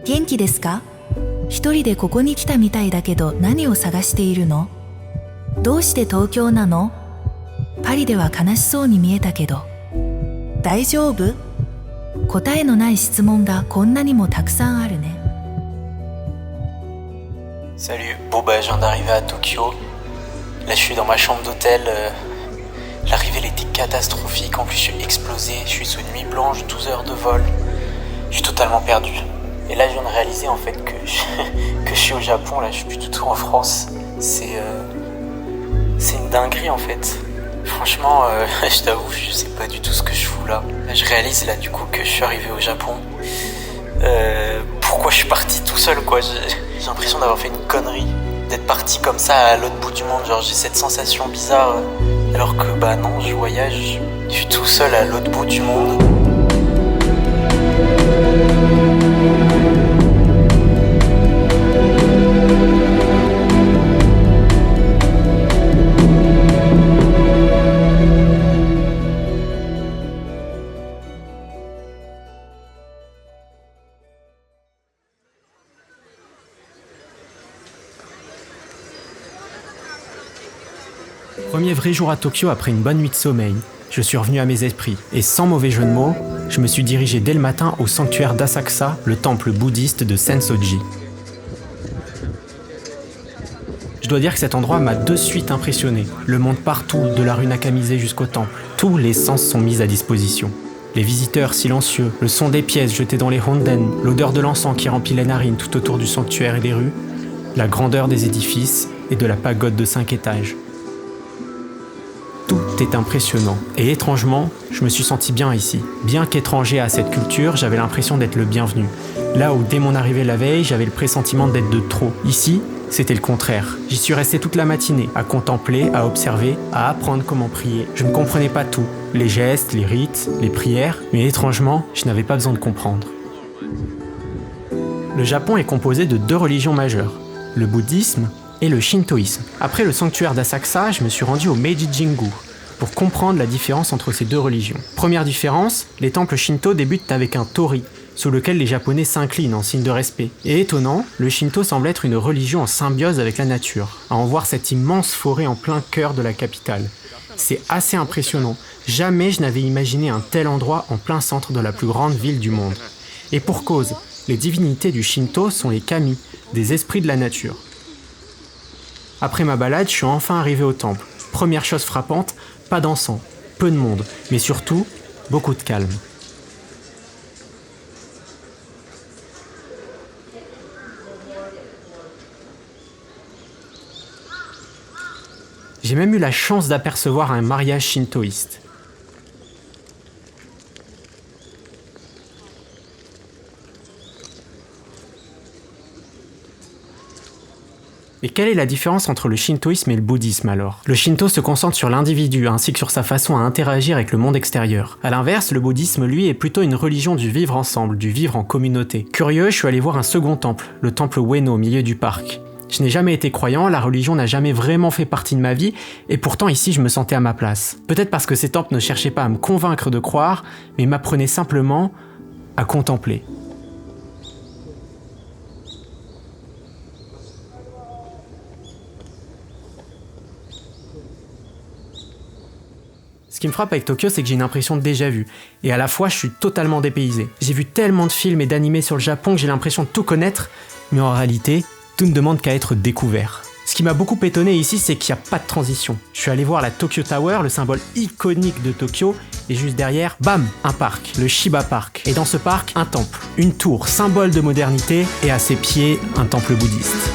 元気ですか？一人でここに来たみたいだけど何を探しているの？どうして東京なの？パリでは悲しそうに見えたけど。大丈夫？答えのない質問がこんなにもたくさんあるね。Salut, bon bah je viens d'arriver à Tokyo. Là je suis dans ma chambre d'hôtel. L'arrivée elle était catastrophique, en plus je suis explosé, je suis sous une nuit blanche, 12 heures de vol. Je suis totalement perdu. Et là je viens de réaliser en fait que je suis au Japon, là je suis plus du tout en France. C'est une dinguerie en fait. Franchement, je t'avoue, je sais pas du tout ce que je fous là. Je réalise là du coup que je suis arrivé au Japon. Pourquoi je suis parti tout seul quoi, j'ai l'impression d'avoir fait une connerie. D'être parti comme ça à l'autre bout du monde, genre j'ai cette sensation bizarre. Alors que bah non, je voyage, je suis tout seul à l'autre bout du monde. Premier vrai jour à Tokyo après une bonne nuit de sommeil. Je suis revenu à mes esprits et sans mauvais jeu de mots, je me suis dirigé dès le matin au sanctuaire d'Asakusa, le temple bouddhiste de Sensoji. Je dois dire que cet endroit m'a de suite impressionné. Le monde partout, de la rue Nakamize jusqu'au temple, tous les sens sont mis à disposition. Les visiteurs silencieux, le son des pièces jetées dans les honden, l'odeur de l'encens qui remplit les narines tout autour du sanctuaire et des rues, la grandeur des édifices et de la pagode de 5 étages. Tout est impressionnant. Et étrangement, je me suis senti bien ici. Bien qu'étranger à cette culture, j'avais l'impression d'être le bienvenu. Là où dès mon arrivée la veille, j'avais le pressentiment d'être de trop. Ici, c'était le contraire. J'y suis resté toute la matinée, à contempler, à observer, à apprendre comment prier. Je ne comprenais pas tout. Les gestes, les rites, les prières. Mais étrangement, je n'avais pas besoin de comprendre. Le Japon est composé de 2 religions majeures. Le bouddhisme et le shintoïsme. Après le sanctuaire d'Asakusa, je me suis rendu au Meiji-jingu pour comprendre la différence entre ces 2 religions. Première différence, les temples shinto débutent avec un torii, sous lequel les Japonais s'inclinent en signe de respect. Et étonnant, le shinto semble être une religion en symbiose avec la nature, à en voir cette immense forêt en plein cœur de la capitale. C'est assez impressionnant. Jamais je n'avais imaginé un tel endroit en plein centre de la plus grande ville du monde. Et pour cause, les divinités du shinto sont les kami, des esprits de la nature. Après ma balade, je suis enfin arrivé au temple. Première chose frappante, pas d'encens, peu de monde, mais surtout, beaucoup de calme. J'ai même eu la chance d'apercevoir un mariage shintoïste. Et quelle est la différence entre le shintoïsme et le bouddhisme alors? Le shinto se concentre sur l'individu ainsi que sur sa façon à interagir avec le monde extérieur. A l'inverse, le bouddhisme lui est plutôt une religion du vivre ensemble, du vivre en communauté. Curieux, je suis allé voir un second temple, le temple Ueno au milieu du parc. Je n'ai jamais été croyant, la religion n'a jamais vraiment fait partie de ma vie, et pourtant ici je me sentais à ma place. Peut-être parce que ces temples ne cherchaient pas à me convaincre de croire, mais m'apprenaient simplement à contempler. Ce qui me frappe avec Tokyo, c'est que j'ai une impression de déjà-vu. Et à la fois, je suis totalement dépaysé. J'ai vu tellement de films et d'animés sur le Japon que j'ai l'impression de tout connaître, mais en réalité, tout ne demande qu'à être découvert. Ce qui m'a beaucoup étonné ici, c'est qu'il n'y a pas de transition. Je suis allé voir la Tokyo Tower, le symbole iconique de Tokyo, et juste derrière, bam, un parc, le Shiba Park. Et dans ce parc, un temple, une tour, symbole de modernité, et à ses pieds, un temple bouddhiste.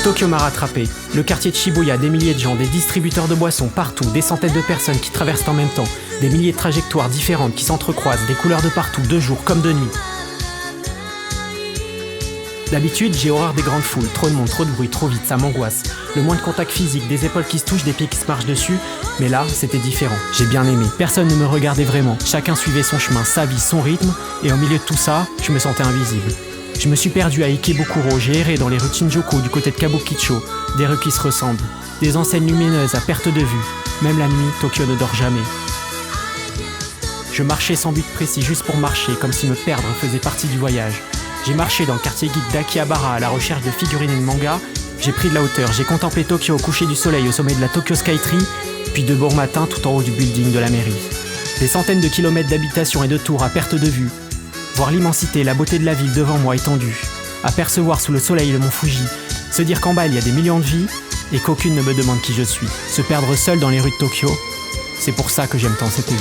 Tokyo m'a rattrapé. Le quartier de Shibuya, des milliers de gens, des distributeurs de boissons partout, des centaines de personnes qui traversent en même temps, des milliers de trajectoires différentes qui s'entrecroisent, des couleurs de partout, de jour comme de nuit. D'habitude, j'ai horreur des grandes foules, trop de monde, trop de bruit, trop vite, ça m'angoisse. Le moins de contact physique, des épaules qui se touchent, des pieds qui se marchent dessus, mais là, c'était différent. J'ai bien aimé. Personne ne me regardait vraiment. Chacun suivait son chemin, sa vie, son rythme, et au milieu de tout ça, je me sentais invisible. Je me suis perdu à Ikebukuro, j'ai erré dans les rues de Shinjuku du côté de Kabukicho, des rues qui se ressemblent, des enseignes lumineuses à perte de vue, Même la nuit, Tokyo ne dort jamais. Je marchais sans but précis, juste pour marcher, comme si me perdre faisait partie du voyage. J'ai marché dans le quartier geek d'Akihabara à la recherche de figurines et de mangas. J'ai pris de la hauteur, j'ai contemplé Tokyo au coucher du soleil au sommet de la Tokyo Skytree, puis de bon matin tout en haut du building de la mairie. Des centaines de kilomètres d'habitations et de tours à perte de vue. Voir l'immensité, la beauté de la ville devant moi étendue. Apercevoir sous le soleil le mont Fuji. Se dire qu'en bas il y a des millions de vies et qu'aucune ne me demande qui je suis. Se perdre seul dans les rues de Tokyo, c'est pour ça que j'aime tant cette ville.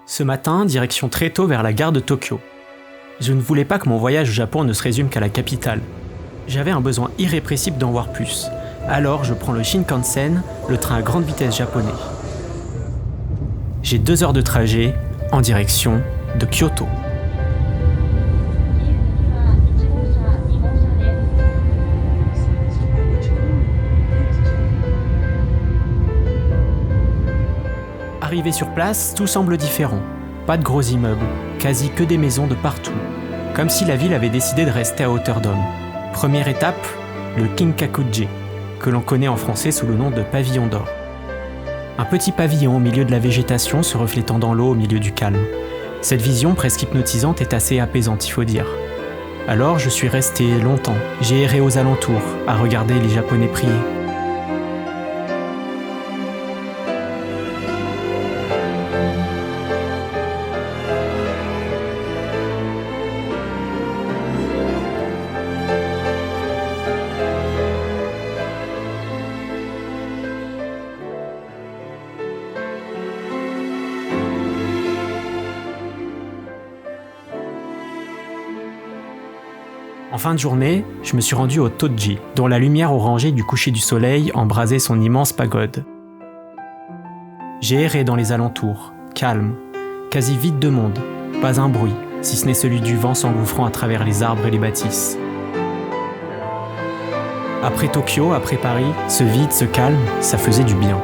Ce matin, direction très tôt vers la gare de Tokyo. Je ne voulais pas que mon voyage au Japon ne se résume qu'à la capitale. J'avais un besoin irrépressible d'en voir plus. Alors je prends le Shinkansen, le train à grande vitesse japonais. J'ai 2 heures de trajet en direction de Kyoto. Arrivé sur place, tout semble différent. Pas de gros immeubles, quasi que des maisons de partout. Comme si la ville avait décidé de rester à hauteur d'homme. Première étape, le Kinkakuji, que l'on connaît en français sous le nom de pavillon d'or. Un petit pavillon au milieu de la végétation se reflétant dans l'eau au milieu du calme. Cette vision presque hypnotisante est assez apaisante, il faut dire. Alors je suis resté longtemps, j'ai erré aux alentours, à regarder les Japonais prier. En fin de journée, je me suis rendu au Toji, dont la lumière orangée du coucher du soleil embrasait son immense pagode. J'ai erré dans les alentours, calme, quasi vide de monde, pas un bruit, si ce n'est celui du vent s'engouffrant à travers les arbres et les bâtisses. Après Tokyo, après Paris, ce vide, ce calme, ça faisait du bien.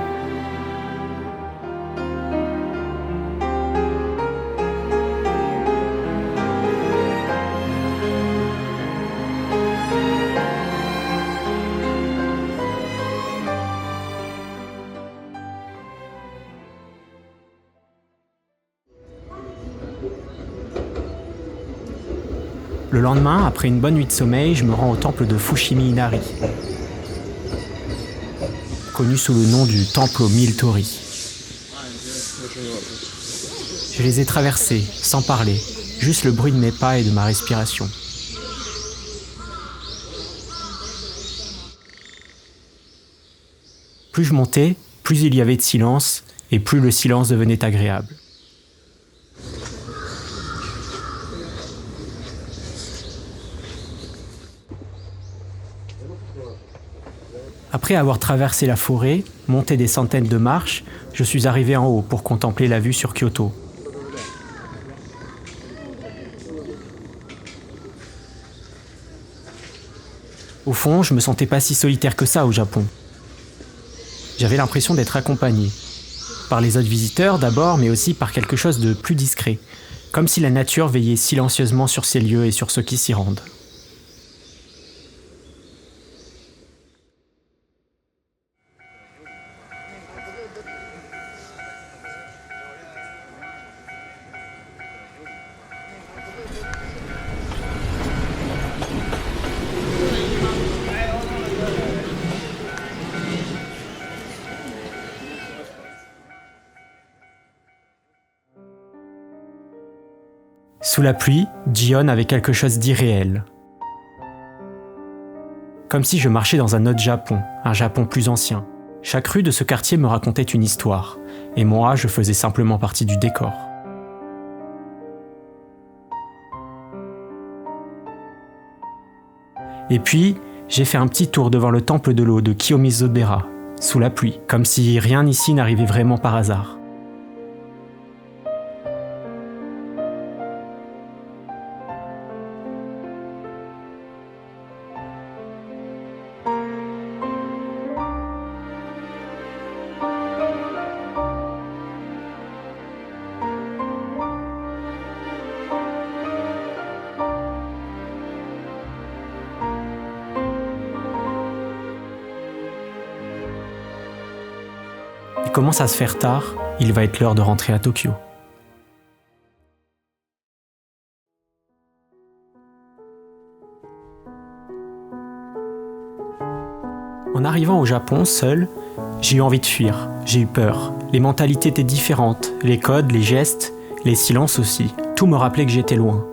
Le lendemain, après une bonne nuit de sommeil, je me rends au temple de Fushimi Inari, connu sous le nom du temple aux 1000 torii. Je les ai traversés, sans parler, juste le bruit de mes pas et de ma respiration. Plus je montais, plus il y avait de silence, et plus le silence devenait agréable. Après avoir traversé la forêt, monté des centaines de marches, je suis arrivé en haut pour contempler la vue sur Kyoto. Au fond, je me sentais pas si solitaire que ça au Japon. J'avais l'impression d'être accompagné. Par les autres visiteurs d'abord, mais aussi par quelque chose de plus discret. Comme si la nature veillait silencieusement sur ces lieux et sur ceux qui s'y rendent. Sous la pluie, Gion avait quelque chose d'irréel. Comme si je marchais dans un autre Japon, un Japon plus ancien. Chaque rue de ce quartier me racontait une histoire, et moi, je faisais simplement partie du décor. Et puis, j'ai fait un petit tour devant le temple de l'eau de Kiyomizu-dera, sous la pluie, comme si rien ici n'arrivait vraiment par hasard. Il commence à se faire tard, il va être l'heure de rentrer à Tokyo. En arrivant au Japon, seul, j'ai eu envie de fuir, j'ai eu peur. Les mentalités étaient différentes, les codes, les gestes, les silences aussi. Tout me rappelait que j'étais loin.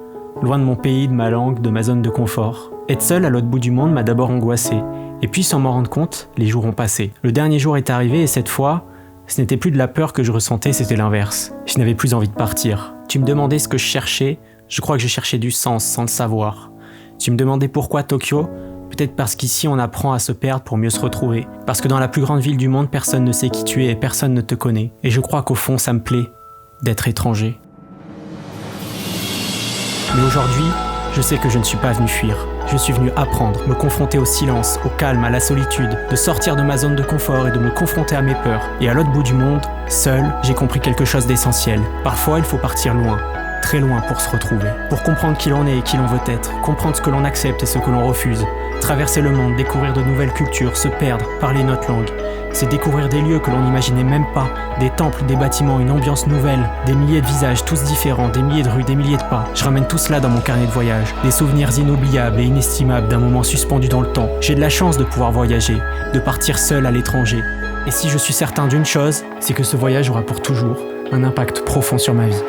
Loin de mon pays, de ma langue, de ma zone de confort. Être seul à l'autre bout du monde m'a d'abord angoissé. Et puis sans m'en rendre compte, les jours ont passé. Le dernier jour est arrivé et cette fois, ce n'était plus de la peur que je ressentais, c'était l'inverse. Je n'avais plus envie de partir. Tu me demandais ce que je cherchais, je crois que je cherchais du sens sans le savoir. Tu me demandais pourquoi Tokyo ? Peut-être parce qu'ici on apprend à se perdre pour mieux se retrouver. Parce que dans la plus grande ville du monde, personne ne sait qui tu es et personne ne te connaît. Et je crois qu'au fond, ça me plaît d'être étranger. Mais aujourd'hui, je sais que je ne suis pas venu fuir. Je suis venu apprendre, me confronter au silence, au calme, à la solitude, de sortir de ma zone de confort et de me confronter à mes peurs. Et à l'autre bout du monde, seul, j'ai compris quelque chose d'essentiel. Parfois, il faut partir loin, très loin pour se retrouver. Pour comprendre qui l'on est et qui l'on veut être, comprendre ce que l'on accepte et ce que l'on refuse. Traverser le monde, découvrir de nouvelles cultures, se perdre, parler notre langue. C'est découvrir des lieux que l'on n'imaginait même pas, des temples, des bâtiments, une ambiance nouvelle, des milliers de visages, tous différents, des milliers de rues, des milliers de pas. Je ramène tout cela dans mon carnet de voyage, des souvenirs inoubliables et inestimables d'un moment suspendu dans le temps. J'ai de la chance de pouvoir voyager, de partir seul à l'étranger. Et si je suis certain d'une chose, c'est que ce voyage aura pour toujours un impact profond sur ma vie.